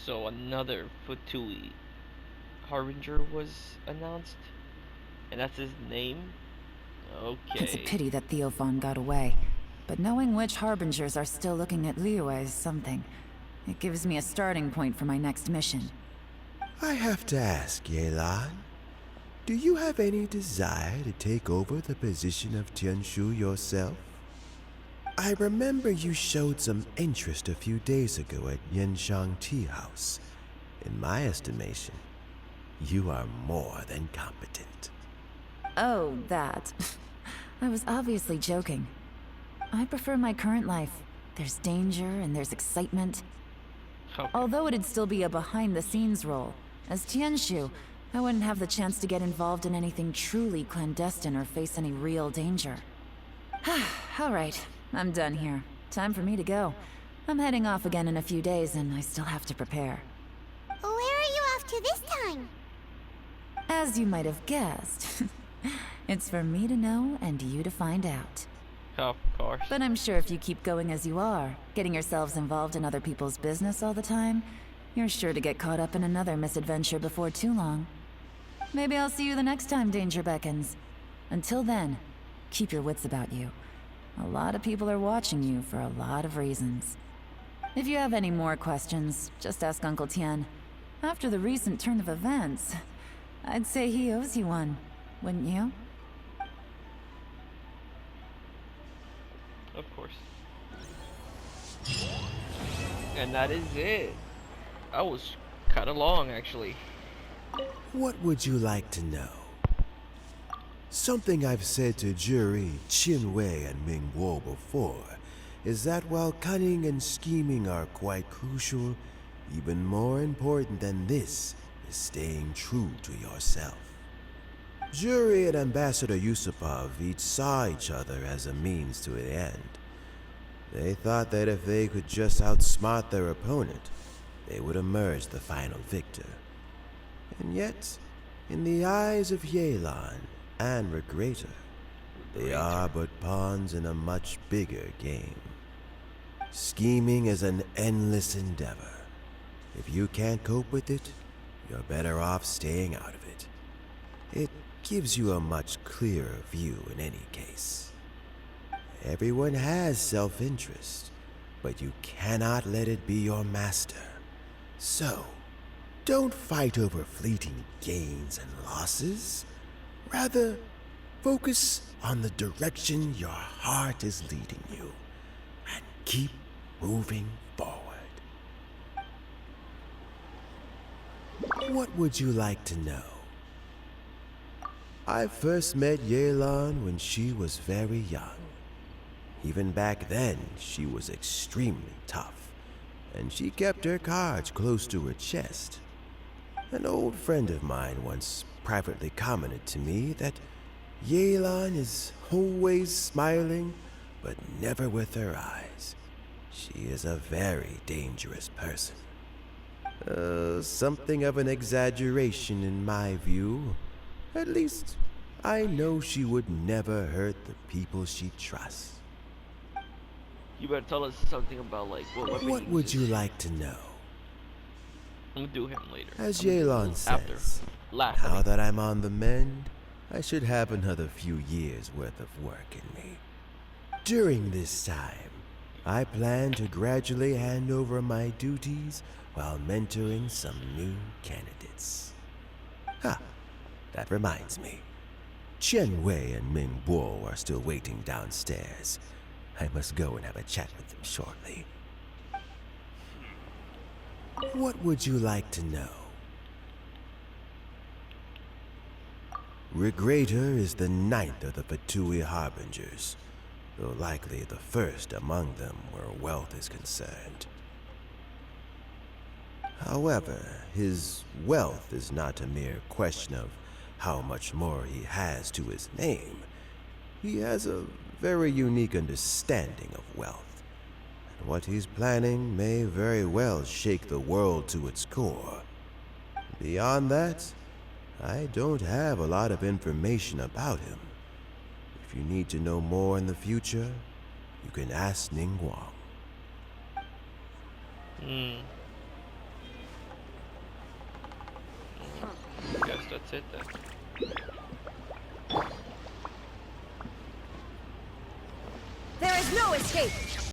So another Futui Harbinger was announced, and that's his name? It's a Okay. pity that Theophan got away, but knowing which Harbingers are still looking at Liyue is something. It gives me a starting point for my next mission. I have to ask, Yelan, do you have any desire to take over the position of Tianshu yourself? I remember you showed some interest a few days ago at Yenshang Tea House. In my estimation, you are more than competent. Oh, that. I was obviously joking. I prefer my current life. There's danger and there's excitement. Okay. Although it'd still be a behind-the-scenes role, as Tianshu, I wouldn't have the chance to get involved in anything truly clandestine or face any real danger. Alright, I'm done here. Time for me to go. I'm heading off again in a few days and I still have to prepare. Where are you off to this time? As you might have guessed, it's for me to know and you to find out. Of course. But I'm sure if you keep going as you are, getting yourselves involved in other people's business all the time, you're sure to get caught up in another misadventure before too long. Maybe I'll see you the next time danger beckons. Until then, keep your wits about you. A lot of people are watching you for a lot of reasons. If you have any more questions, just ask Uncle Tian. After the recent turn of events, I'd say he owes you one, wouldn't you? Of course. And that is it. That was kind of long, actually. What would you like to know? Something I've said to Jury, Qinwei, and Mingguo before is that while cunning and scheming are quite crucial, even more important than this is staying true to yourself. Jury and Ambassador Yusupov each saw each other as a means to an end. They thought that if they could just outsmart their opponent, they would emerge the final victor. And yet, in the eyes of Yelan and Regrator, they are but pawns in a much bigger game. Scheming is an endless endeavor. If you can't cope with it, you're better off staying out of it. It gives you a much clearer view in any case. Everyone has self-interest, but you cannot let it be your master. So, don't fight over fleeting gains and losses. Rather, focus on the direction your heart is leading you, and keep moving forward. What would you like to know? I first met Yelan when she was very young. Even back then, she was extremely tough, and she kept her cards close to her chest. An old friend of mine once privately commented to me that Yelan is always smiling, but never with her eyes. She is a very dangerous person. Something of an exaggeration in my view. At least, I know she would never hurt the people she trusts. You better tell us something about, like, what weapon What he would you uses. like to know? I'm gonna do him later. As I'm gonna do Yelan him after. says, Last. now that I'm on the mend, I should have another few years worth of work in me. During this time, I plan to gradually hand over my duties while mentoring some new candidates. Ha! That reminds me. Chen Wei and Ming Bo are still waiting downstairs. I must go and have a chat with them shortly. What would you like to know? Regrator is the ninth of the Fatui Harbingers, though likely the first among them where wealth is concerned. However, his wealth is not a mere question of how much more he has to his name. He has a very unique understanding of wealth, and what he's planning may very well shake the world to its core. Beyond that, I don't have a lot of information about him. If you need to know more in the future, you can ask Ning Guang. That's it then. There is no escape!